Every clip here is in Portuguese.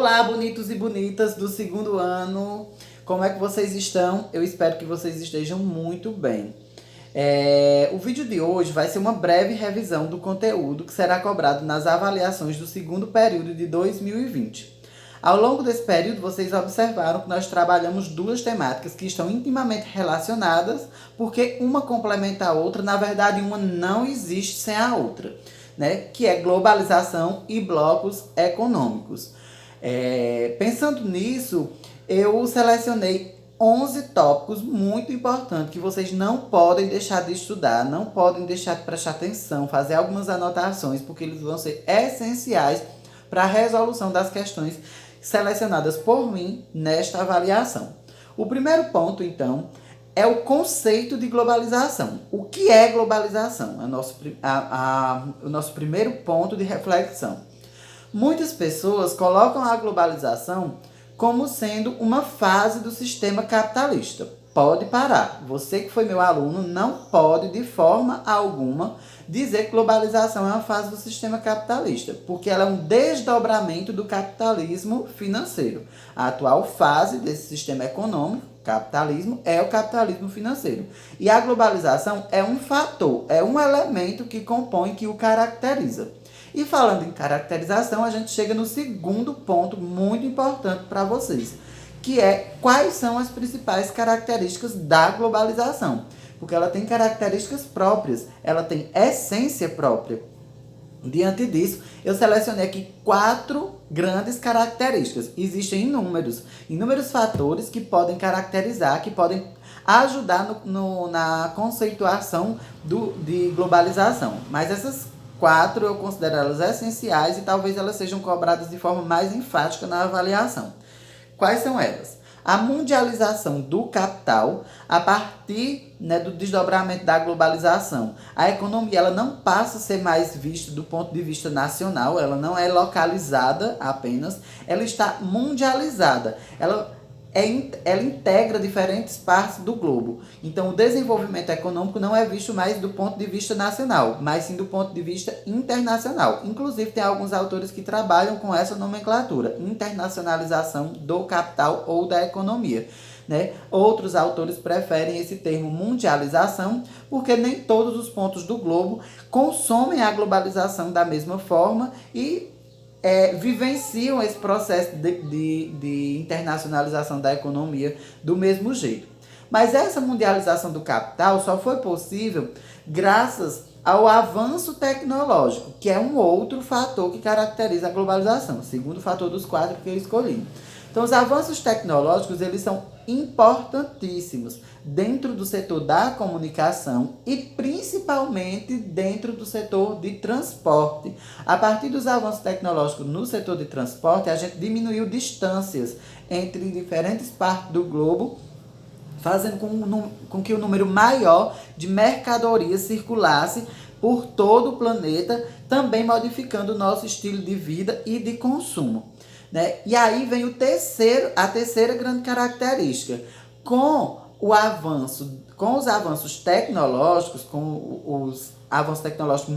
Olá, bonitos e bonitas do segundo ano. Como é que vocês estão? Eu espero que vocês estejam muito bem. O vídeo de hoje vai ser uma breve revisão do conteúdo que será cobrado nas avaliações do segundo período de 2020. Ao longo desse período, vocês observaram que nós trabalhamos duas temáticas que estão intimamente relacionadas, porque uma complementa a outra, na verdade, uma não existe sem a outra, né? Que é globalização e blocos econômicos. Pensando nisso, eu selecionei 11 tópicos muito importantes que vocês não podem deixar de estudar, não podem deixar de prestar atenção, fazer algumas anotações, porque eles vão ser essenciais para a resolução das questões selecionadas por mim nesta avaliação. O primeiro ponto, então, é o conceito de globalização. O que é globalização? O nosso primeiro ponto de reflexão. Muitas pessoas colocam a globalização como sendo uma fase do sistema capitalista. Pode parar. Você que foi meu aluno não pode, de forma alguma, dizer que globalização é uma fase do sistema capitalista, porque ela é um desdobramento do capitalismo financeiro. A atual fase desse sistema econômico, capitalismo, é o capitalismo financeiro. E a globalização é um fator, é um elemento que compõe, que o caracteriza. E falando em caracterização, a gente chega no segundo ponto muito importante para vocês, que é quais são as principais características da globalização. Porque ela tem características próprias, ela tem essência própria. Diante disso, eu selecionei aqui 4 grandes características. Existem inúmeros fatores que podem caracterizar, que podem ajudar na conceituação de globalização. Mas essas 4 eu considero elas essenciais e talvez elas sejam cobradas de forma mais enfática na avaliação. Quais são elas? A mundialização do capital a partir, do desdobramento da globalização. A economia ela não passa a ser mais vista do ponto de vista nacional, ela não é localizada apenas, ela está mundializada. Ela integra diferentes partes do globo. Então, o desenvolvimento econômico não é visto mais do ponto de vista nacional, mas sim do ponto de vista internacional. Inclusive, tem alguns autores que trabalham com essa nomenclatura, internacionalização do capital ou da economia. Outros autores preferem esse termo mundialização, porque nem todos os pontos do globo consomem a globalização da mesma forma e vivenciam esse processo de internacionalização da economia do mesmo jeito. Mas essa mundialização do capital só foi possível graças ao avanço tecnológico, que é um outro fator que caracteriza a globalização, o segundo fator dos 4 que eu escolhi. Então, os avanços tecnológicos, eles são importantíssimos dentro do setor da comunicação e principalmente dentro do setor de transporte. A partir dos avanços tecnológicos no setor de transporte, a gente diminuiu distâncias entre diferentes partes do globo, fazendo com que o número maior de mercadorias circulasse por todo o planeta, também modificando o nosso estilo de vida e de consumo. E aí vem a terceira grande característica. Com os avanços tecnológicos, com os avanços tecnológicos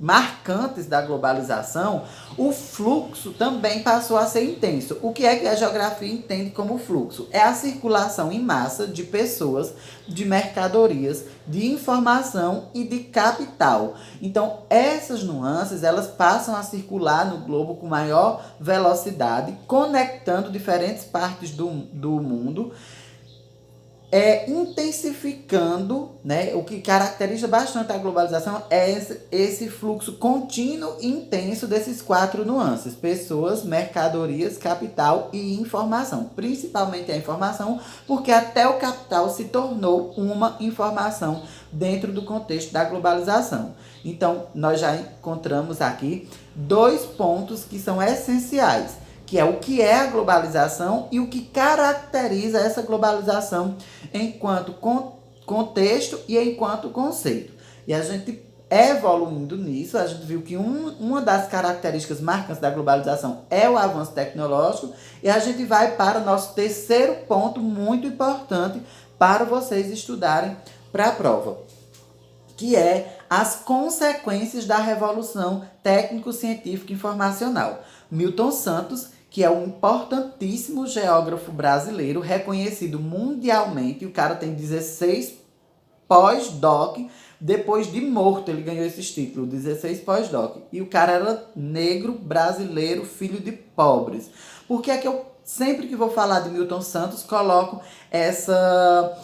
marcantes da globalização, o fluxo também passou a ser intenso. O que é que a geografia entende como fluxo? É a circulação em massa de pessoas, de mercadorias, de informação e de capital. Então, essas nuances, elas passam a circular no globo com maior velocidade, conectando diferentes partes do mundo, intensificando, o que caracteriza bastante a globalização é esse fluxo contínuo e intenso desses 4 nuances: pessoas, mercadorias, capital e informação. Principalmente a informação, porque até o capital se tornou uma informação dentro do contexto da globalização. Então, nós já encontramos aqui 2 pontos que são essenciais, que é o que é a globalização e o que caracteriza essa globalização enquanto contexto e enquanto conceito. E a gente evoluindo nisso, a gente viu que uma das características marcantes da globalização é o avanço tecnológico, e a gente vai para o nosso terceiro ponto muito importante para vocês estudarem para a prova, que é as consequências da revolução técnico-científica informacional. Milton Santos, que é um importantíssimo geógrafo brasileiro, reconhecido mundialmente. O cara tem 16 pós-doc. Depois de morto, ele ganhou esses títulos, 16 pós-doc. E o cara era negro, brasileiro, filho de pobres. Por que é que eu, sempre que vou falar de Milton Santos, coloco essas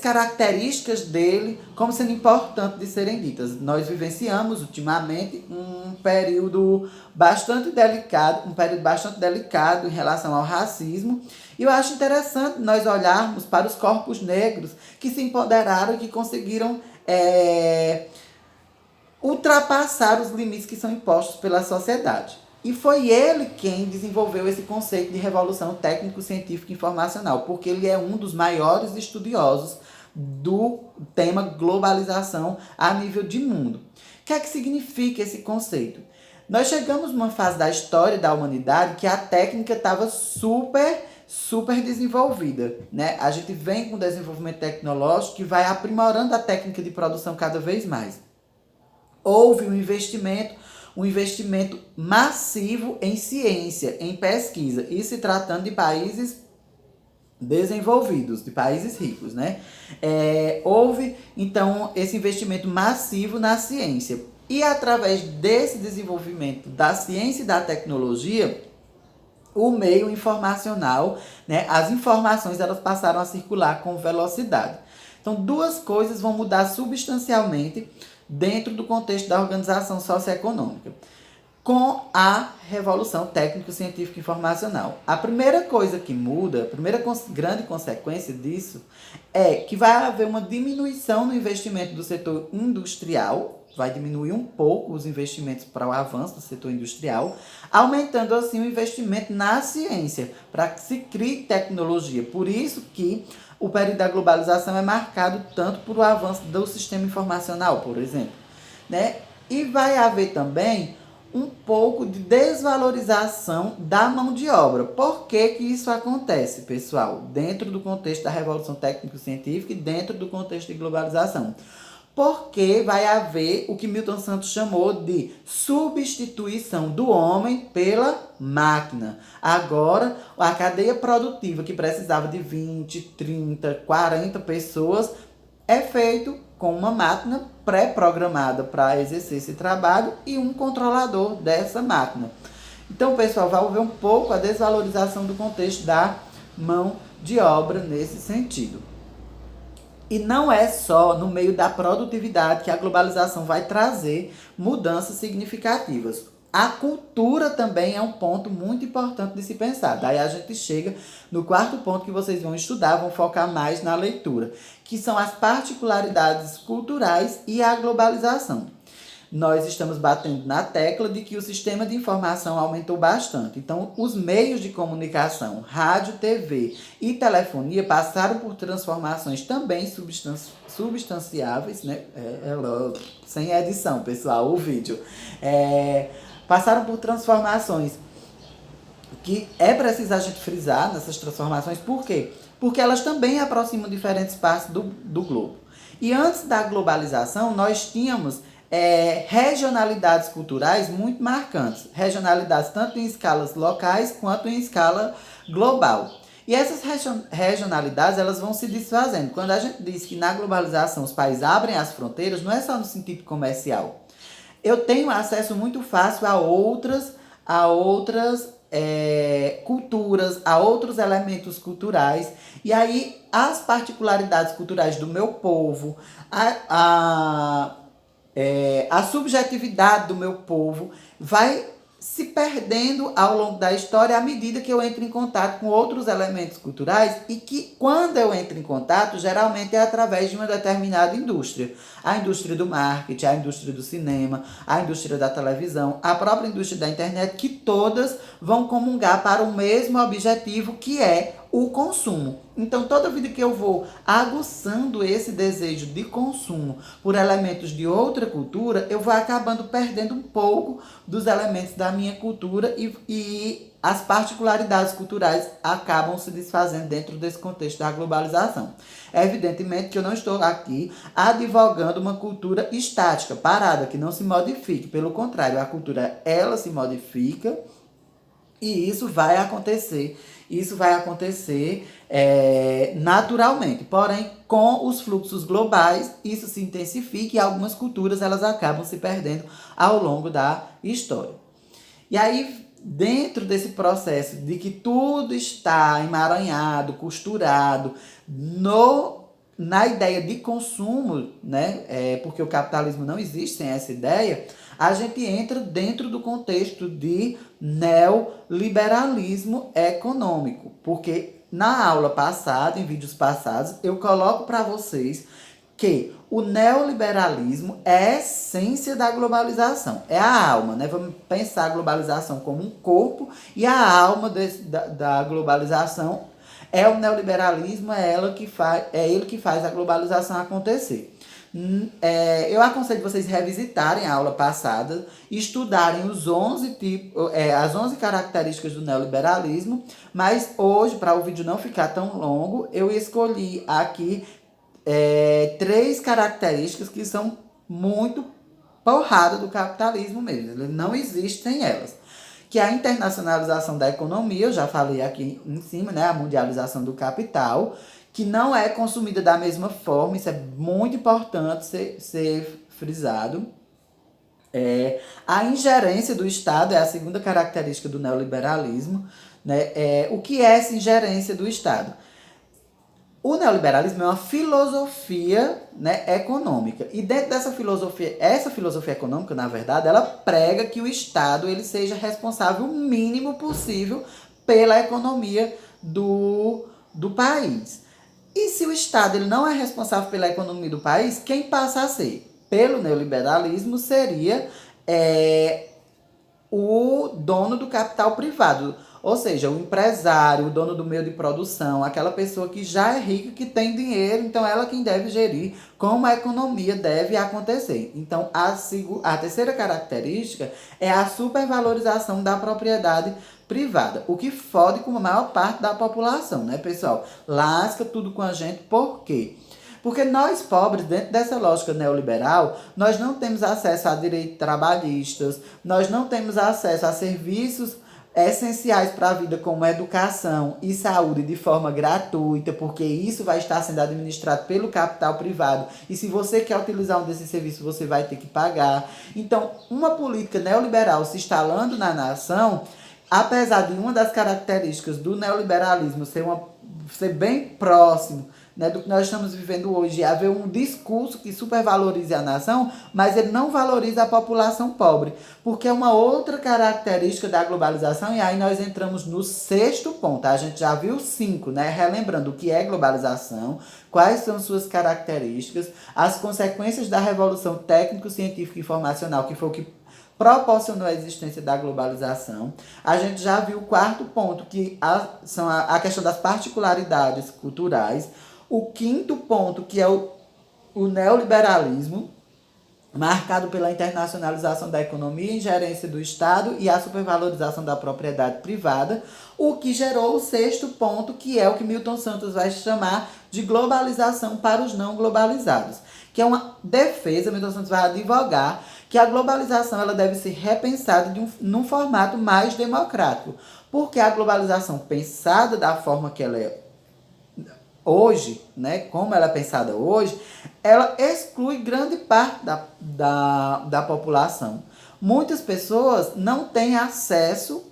características dele como sendo importante de serem ditas? Nós vivenciamos ultimamente um período bastante delicado em relação ao racismo, e eu acho interessante nós olharmos para os corpos negros que se empoderaram e que conseguiram ultrapassar os limites que são impostos pela sociedade. E foi ele quem desenvolveu esse conceito de revolução técnico-científica informacional, porque ele é um dos maiores estudiosos do tema globalização a nível de mundo. O que é que significa esse conceito? Nós chegamos numa fase da história da humanidade que a técnica estava super desenvolvida, né? A gente vem com o desenvolvimento tecnológico que vai aprimorando a técnica de produção cada vez mais. Houve um investimento massivo em ciência, em pesquisa, e se tratando de países desenvolvidos, de países ricos, né? Houve, então, esse investimento massivo na ciência. E através desse desenvolvimento da ciência e da tecnologia, o meio informacional, né? As informações, elas passaram a circular com velocidade. Então, duas coisas vão mudar substancialmente dentro do contexto da organização socioeconômica com a revolução técnico-científica informacional. A primeira coisa que muda, a primeira grande consequência disso é que vai haver uma diminuição no investimento do setor industrial, vai diminuir um pouco os investimentos para o avanço do setor industrial, aumentando assim o investimento na ciência, para que se crie tecnologia. Por isso que o período da globalização é marcado tanto por o avanço do sistema informacional, por exemplo, né? E vai haver também um pouco de desvalorização da mão de obra. Por que que isso acontece, pessoal? Dentro do contexto da revolução técnico-científica e dentro do contexto de globalização. Porque vai haver o que Milton Santos chamou de substituição do homem pela máquina. Agora, a cadeia produtiva que precisava de 20, 30, 40 pessoas é feito com uma máquina pré-programada para exercer esse trabalho e um controlador dessa máquina. Então, pessoal, vai haver um pouco a desvalorização do contexto da mão de obra nesse sentido. E não é só no meio da produtividade que a globalização vai trazer mudanças significativas. A cultura também é um ponto muito importante de se pensar. Daí a gente chega no quarto ponto que vocês vão estudar, vão focar mais na leitura, que são as particularidades culturais e a globalização. Nós estamos batendo na tecla de que o sistema de informação aumentou bastante. Então, os meios de comunicação, rádio, TV e telefonia passaram por transformações também substanciáveis, né? Sem edição, pessoal, o vídeo. Passaram por transformações que é preciso a gente frisar nessas transformações. Por quê? Porque elas também aproximam diferentes partes do globo. E antes da globalização, nós tínhamos regionalidades culturais muito marcantes. Regionalidades tanto em escalas locais quanto em escala global. E essas regionalidades, elas vão se desfazendo. Quando a gente diz que na globalização os países abrem as fronteiras, não é só no sentido comercial. Eu tenho acesso muito fácil a outras culturas, a outros elementos culturais. E aí as particularidades culturais do meu povo, a subjetividade do meu povo vai se perdendo ao longo da história à medida que eu entro em contato com outros elementos culturais, e que quando eu entro em contato, geralmente é através de uma determinada indústria. A indústria do marketing, a indústria do cinema, a indústria da televisão, a própria indústria da internet, que todas vão comungar para o mesmo objetivo, que é o consumo. Então, toda vida que eu vou aguçando esse desejo de consumo por elementos de outra cultura, eu vou acabando perdendo um pouco dos elementos da minha cultura, e as particularidades culturais acabam se desfazendo dentro desse contexto da globalização. É evidentemente que eu não estou aqui advogando uma cultura estática, parada, que não se modifique. Pelo contrário, a cultura, ela se modifica, E isso vai acontecer naturalmente. Porém, com os fluxos globais, isso se intensifica e algumas culturas elas acabam se perdendo ao longo da história. E aí, dentro desse processo de que tudo está emaranhado, costurado na ideia de consumo, né? Porque o capitalismo não existe sem essa ideia, a gente entra dentro do contexto de neoliberalismo econômico. Porque na aula passada, em vídeos passados, eu coloco para vocês que o neoliberalismo é a essência da globalização, é a alma, né? Vamos pensar a globalização como um corpo e a alma da globalização é o neoliberalismo, é ele que faz a globalização acontecer. Eu aconselho vocês revisitarem a aula passada, estudarem as 11 características do neoliberalismo, mas hoje, para o vídeo não ficar tão longo, eu escolhi aqui 3 características que são muito porrada do capitalismo mesmo. Ele não existe sem elas. Que é a internacionalização da economia, eu já falei aqui em cima, né? A mundialização do capital, que não é consumida da mesma forma, isso é muito importante ser frisado. A ingerência do Estado é a segunda característica do neoliberalismo, né? O que é essa ingerência do Estado? O neoliberalismo é uma filosofia, né, econômica. E dentro dessa filosofia, essa filosofia econômica, na verdade, ela prega que o Estado ele seja responsável o mínimo possível pela economia do país. E se o Estado ele não é responsável pela economia do país, quem passa a ser? Pelo neoliberalismo seria o dono do capital privado. Ou seja, o empresário, o dono do meio de produção, aquela pessoa que já é rica, que tem dinheiro, então ela quem deve gerir como a economia deve acontecer. Então, a terceira característica é a supervalorização da propriedade privada, o que fode com a maior parte da população, né, pessoal? Lasca tudo com a gente, por quê? Porque nós, pobres, dentro dessa lógica neoliberal, nós não temos acesso a direitos trabalhistas, nós não temos acesso a serviços essenciais para a vida, como educação e saúde de forma gratuita, porque isso vai estar sendo administrado pelo capital privado. E se você quer utilizar um desses serviços, você vai ter que pagar. Então, uma política neoliberal se instalando na nação, apesar de uma das características do neoliberalismo ser bem próximo, né, do que nós estamos vivendo hoje, haver um discurso que supervalorize a nação, mas ele não valoriza a população pobre, porque é uma outra característica da globalização, e aí nós entramos no 6º ponto. A gente já viu 5, né? Relembrando o que é globalização, quais são suas características, as consequências da revolução técnico-científica e informacional, que foi o que proporcionou a existência da globalização. A gente já viu o 4º ponto, que são a questão das particularidades culturais. O 5º ponto, que é o neoliberalismo, marcado pela internacionalização da economia, ingerência do Estado e a supervalorização da propriedade privada, o que gerou o 6º ponto, que é o que Milton Santos vai chamar de globalização para os não globalizados, que é uma defesa. Milton Santos vai advogar que a globalização ela deve ser repensada num formato mais democrático, porque a globalização pensada da forma que ela é hoje, né, como ela é pensada hoje, ela exclui grande parte da população. Muitas pessoas não têm acesso,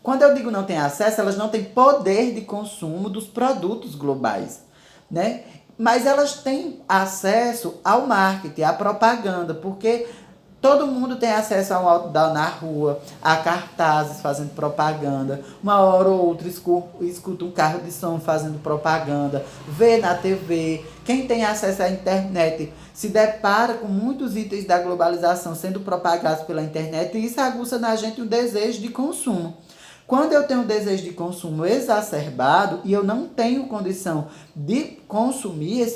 quando eu digo não têm acesso, elas não têm poder de consumo dos produtos globais, né? Mas elas têm acesso ao marketing, à propaganda, porque todo mundo tem acesso a um outdoor na rua, a cartazes fazendo propaganda. Uma hora ou outra escuta um carro de som fazendo propaganda, vê na TV. Quem tem acesso à internet se depara com muitos itens da globalização sendo propagados pela internet, e isso aguça na gente um desejo de consumo. Quando eu tenho um desejo de consumo exacerbado e eu não tenho condição de consumir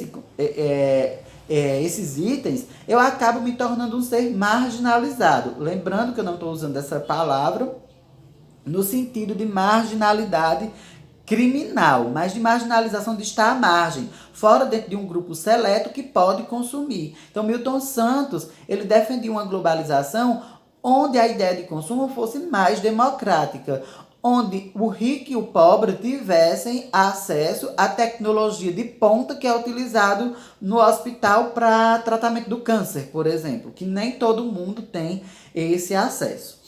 esses itens, eu acabo me tornando um ser marginalizado. Lembrando que eu não estou usando essa palavra no sentido de marginalidade criminal, mas de marginalização de estar à margem, fora dentro de um grupo seleto que pode consumir. Então, Milton Santos, ele defendia uma globalização onde a ideia de consumo fosse mais democrática, onde o rico e o pobre tivessem acesso à tecnologia de ponta que é utilizado no hospital para tratamento do câncer, por exemplo, que nem todo mundo tem esse acesso.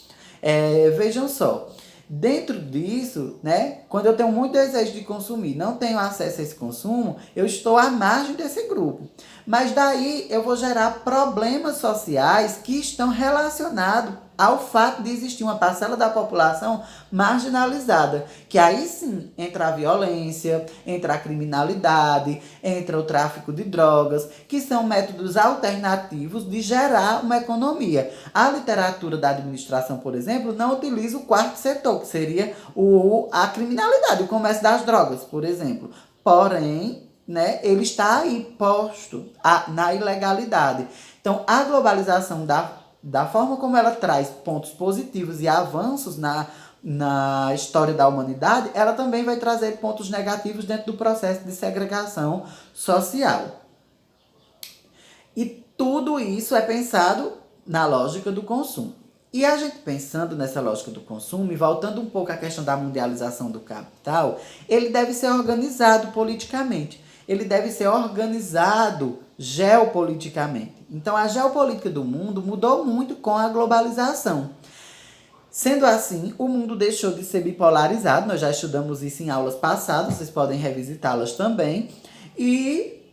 Vejam só, dentro disso, né, quando eu tenho muito desejo de consumir, não tenho acesso a esse consumo, eu estou à margem desse grupo. Mas daí eu vou gerar problemas sociais que estão relacionados ao fato de existir uma parcela da população marginalizada, que aí sim entra a violência, entra a criminalidade, entra o tráfico de drogas, que são métodos alternativos de gerar uma economia. A literatura da administração, por exemplo, não utiliza o quarto setor, que seria a criminalidade, o comércio das drogas, por exemplo. Porém, né, ele está aí posto na ilegalidade. Então, a globalização da forma como ela traz pontos positivos e avanços na história da humanidade, ela também vai trazer pontos negativos dentro do processo de segregação social. E tudo isso é pensado na lógica do consumo. E a gente pensando nessa lógica do consumo, e voltando um pouco à questão da mundialização do capital, ele deve ser organizado politicamente. Ele deve ser organizado geopoliticamente. Então, a geopolítica do mundo mudou muito com a globalização. Sendo assim, o mundo deixou de ser bipolarizado, nós já estudamos isso em aulas passadas, vocês podem revisitá-las também, e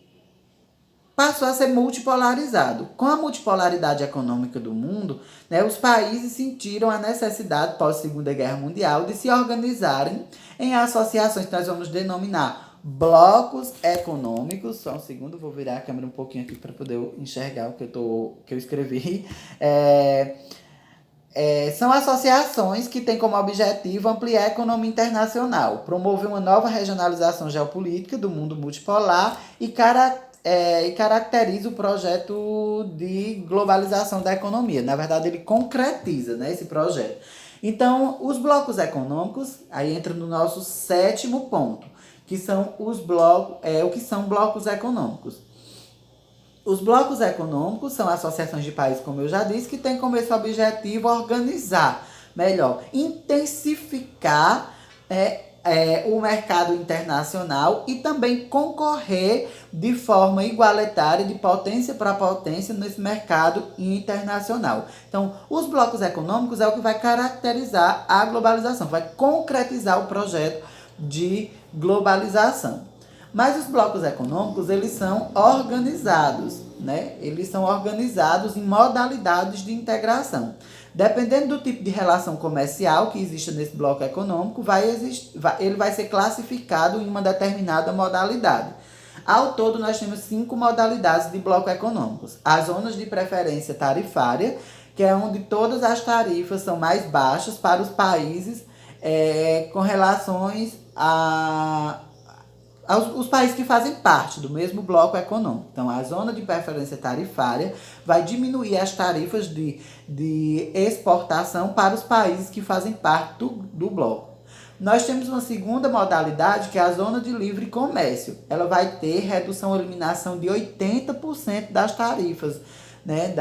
passou a ser multipolarizado. Com a multipolaridade econômica do mundo, né, os países sentiram a necessidade, pós-Segunda Guerra Mundial, de se organizarem em associações que nós vamos denominar blocos econômicos. Só um segundo, vou virar a câmera um pouquinho aqui para poder enxergar o que eu escrevi. São associações que têm como objetivo ampliar a economia internacional, promover uma nova regionalização geopolítica do mundo multipolar e caracteriza o projeto de globalização da economia. Na verdade, ele concretiza, né, esse projeto. Então, os blocos econômicos, aí entra no nosso 7º ponto, que são o que são blocos econômicos. Os blocos econômicos são associações de países, como eu já disse, que têm como esse objetivo organizar melhor, intensificar o mercado internacional e também concorrer de forma igualitária, de potência para potência, nesse mercado internacional. Então, os blocos econômicos é o que vai caracterizar a globalização, vai concretizar o projeto de globalização. Mas os blocos econômicos, eles são organizados, né? Eles são organizados em modalidades de integração. Dependendo do tipo de relação comercial que existe nesse bloco econômico, ele vai ser classificado em uma determinada modalidade. Ao todo, nós temos 5 modalidades de bloco econômicos. As zonas de preferência tarifária, que é onde todas as tarifas são mais baixas para os países com relações os países que fazem parte do mesmo bloco econômico. Então, a zona de preferência tarifária vai diminuir as tarifas de exportação para os países que fazem parte do bloco. Nós temos uma segunda modalidade, que é a zona de livre comércio. Ela vai ter redução ou eliminação de 80% das tarifas, né,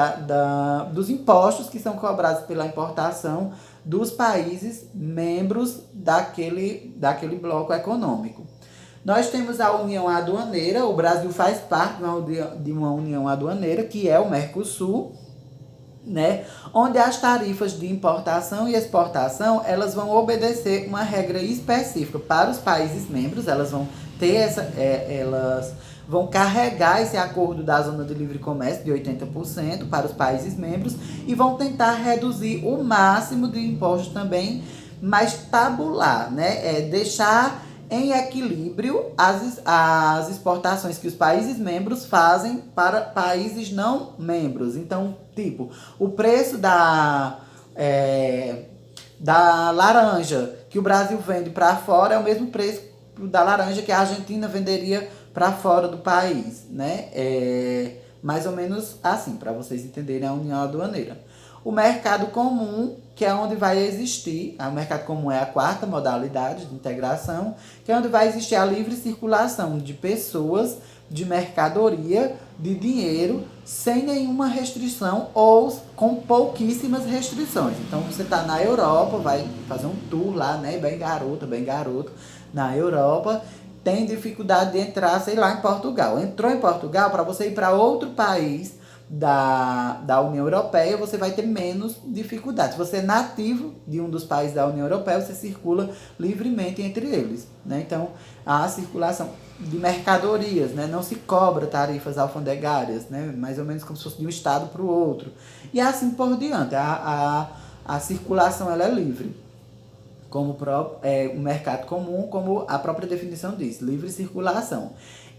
dos impostos que são cobrados pela importação dos países membros daquele bloco econômico. Nós temos a União Aduaneira, o Brasil faz parte de uma União Aduaneira, que é o Mercosul, né? Onde as tarifas de importação e exportação, elas vão obedecer uma regra específica para os países membros, elas vão ter elas vão carregar esse acordo da zona de livre comércio de 80% para os países membros e vão tentar reduzir o máximo de impostos também, mas tabular, né? Deixar em equilíbrio as exportações que os países membros fazem para países não membros. Então, tipo, o preço da laranja que o Brasil vende para fora é o mesmo preço da laranja que a Argentina venderia para fora do país, né? Mais ou menos assim, para vocês entenderem a União Aduaneira. o mercado comum, que é onde vai existir, o mercado comum é a quarta modalidade de integração, que é onde vai existir a livre circulação de pessoas, de mercadoria, de dinheiro, sem nenhuma restrição ou com pouquíssimas restrições. Então você está na Europa, vai fazer um tour lá, né? Bem garoto, na Europa, tem dificuldade de entrar, sei lá, em Portugal. Entrou em Portugal, para você ir para outro país da União Europeia, você vai ter menos dificuldade. Se você é nativo de um dos países da União Europeia, você circula livremente entre eles, né? Então, a circulação de mercadorias, né? Não se cobra tarifas alfandegárias, né? Mais ou menos como se fosse de um estado para o outro. E assim por diante. A circulação ela é livre. Como o mercado comum, como a própria definição diz, livre circulação.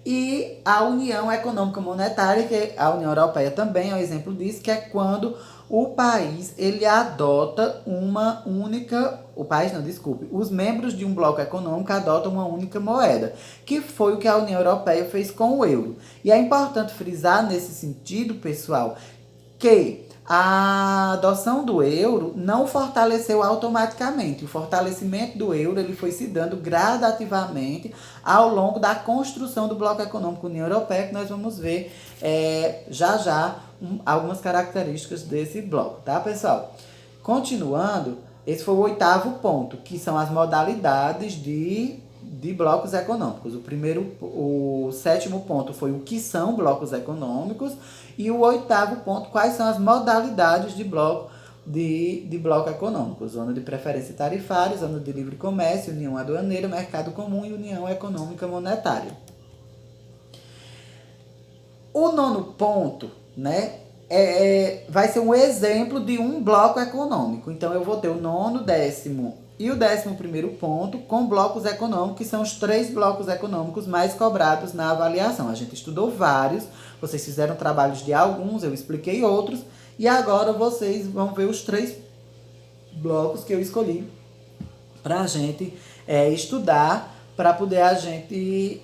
E a União Econômica Monetária, que a União Europeia também é um exemplo disso, que é quando o país ele adota uma única, o país não, desculpe, os membros de um bloco econômico adotam uma única moeda, que foi o que a União Europeia fez com o euro. E é importante frisar nesse sentido, pessoal, que a adoção do euro não fortaleceu automaticamente. O fortalecimento do euro ele foi se dando gradativamente ao longo da construção do bloco econômico União Europeia, que nós vamos ver já algumas características desse bloco, tá, pessoal? Continuando, esse foi o 8º ponto, que são as modalidades de blocos econômicos. O 7º ponto foi o que são blocos econômicos e o 8º ponto, quais são as modalidades de bloco econômico. Zona de preferência tarifária, zona de livre comércio, união aduaneira, mercado comum e união econômica monetária. O 9º ponto, né, vai ser um exemplo de um bloco econômico. Então, eu vou ter o 9º, 10º e o 11º ponto com blocos econômicos, que são os 3 blocos econômicos mais cobrados na avaliação. A gente estudou vários, vocês fizeram trabalhos de alguns, eu expliquei outros, e agora vocês vão ver os 3 blocos que eu escolhi para a gente estudar, para poder a gente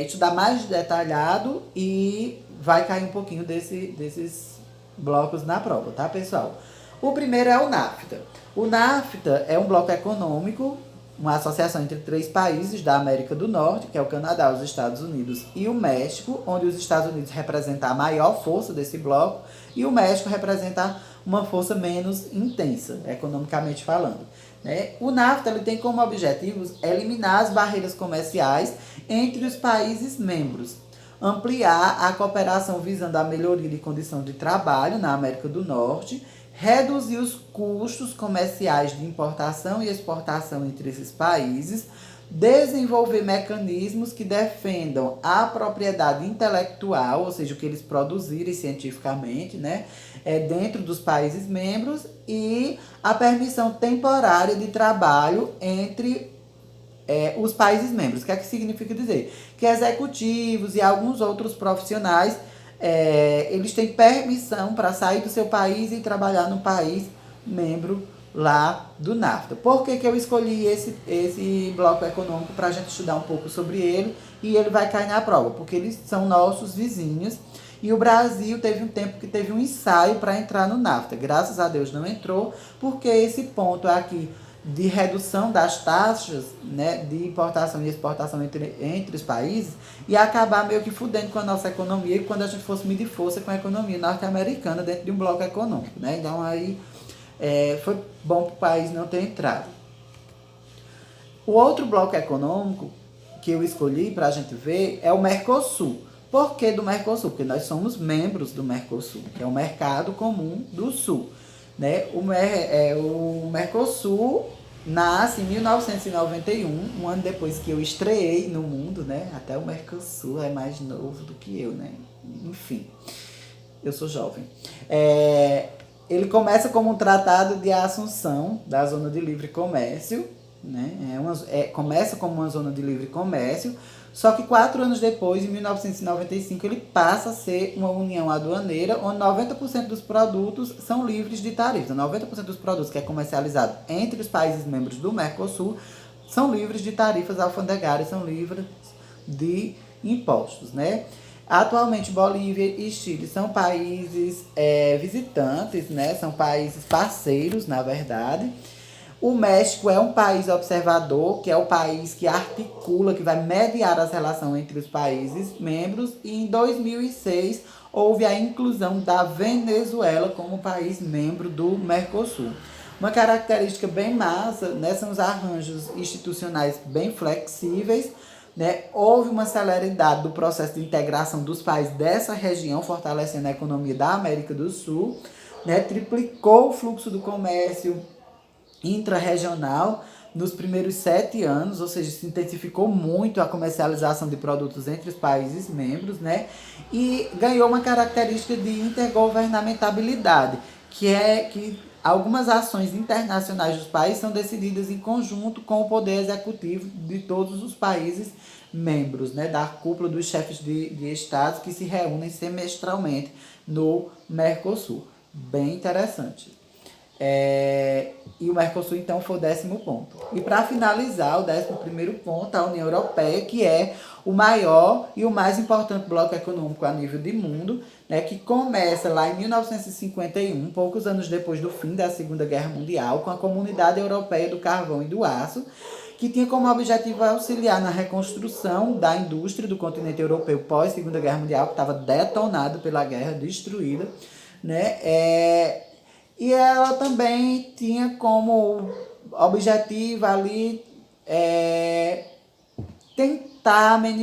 estudar mais detalhado, e vai cair um pouquinho desses blocos na prova, tá, pessoal? O primeiro é o NAFTA. O NAFTA é um bloco econômico, uma associação entre 3 países da América do Norte, que é o Canadá, os Estados Unidos e o México, onde os Estados Unidos representam a maior força desse bloco e o México representa uma força menos intensa, economicamente falando, né? O NAFTA ele tem como objetivos eliminar as barreiras comerciais entre os países membros, ampliar a cooperação visando a melhoria de condição de trabalho na América do Norte, reduzir os custos comerciais de importação e exportação entre esses países, desenvolver mecanismos que defendam a propriedade intelectual, ou seja, o que eles produzirem cientificamente, né, dentro dos países membros, e a permissão temporária de trabalho entre os países membros. O que é que significa dizer? Que executivos e alguns outros profissionais eles têm permissão para sair do seu país e trabalhar no país membro lá do NAFTA. Por que eu escolhi esse bloco econômico para a gente estudar um pouco sobre ele, e ele vai cair na prova? Porque eles são nossos vizinhos e o Brasil teve um tempo que teve um ensaio para entrar no NAFTA. Graças a Deus não entrou, porque esse ponto aqui de redução das taxas, né, de importação e exportação entre os países, e acabar meio que fudendo com a nossa economia, quando a gente fosse medir força com a economia norte-americana dentro de um bloco econômico, né? Então aí foi bom para o país não ter entrado. O outro bloco econômico que eu escolhi para a gente ver é o Mercosul. Por que do Mercosul? Porque nós somos membros do Mercosul, que é o Mercado Comum do Sul, né? O Mercosul nasce em 1991, um ano depois que eu estreiei no mundo, né? Até o Mercosul é mais novo do que eu, né? Enfim, eu sou jovem. Ele começa como um tratado de assunção da zona de livre comércio, né? Começa como uma zona de livre comércio, só que 4 anos depois, em 1995, ele passa a ser uma união aduaneira, onde 90% dos produtos são livres de tarifa. 90% dos produtos que é comercializado entre os países membros do Mercosul são livres de tarifas alfandegárias, são livres de impostos, né? Atualmente, Bolívia e Chile são países visitantes, né? São países parceiros, na verdade. O México é um país observador, que é o país que articula, que vai mediar as relações entre os países membros. E em 2006 houve a inclusão da Venezuela como país membro do Mercosul. Uma característica bem massa, né, são os arranjos institucionais bem flexíveis, né? Houve uma celeridade do processo de integração dos países dessa região, fortalecendo a economia da América do Sul, né? Triplicou o fluxo do comércio intra-regional nos primeiros 7 anos, ou seja, se intensificou muito a comercialização de produtos entre os países membros, né? E ganhou uma característica de intergovernamentabilidade, que é que algumas ações internacionais dos países são decididas em conjunto com o poder executivo de todos os países membros, né, da cúpula dos chefes de estados que se reúnem semestralmente no Mercosul. Bem interessante. E o Mercosul, então, foi o 10º ponto. E para finalizar, o 11º ponto, a União Europeia, que é o maior e o mais importante bloco econômico a nível de mundo, né, que começa lá em 1951, poucos anos depois do fim da Segunda Guerra Mundial, com a Comunidade Europeia do Carvão e do Aço, que tinha como objetivo auxiliar na reconstrução da indústria do continente europeu pós-Segunda Guerra Mundial, que estava detonado pela guerra, destruída, né? E ela também tinha como objetivo ali tentar amenizar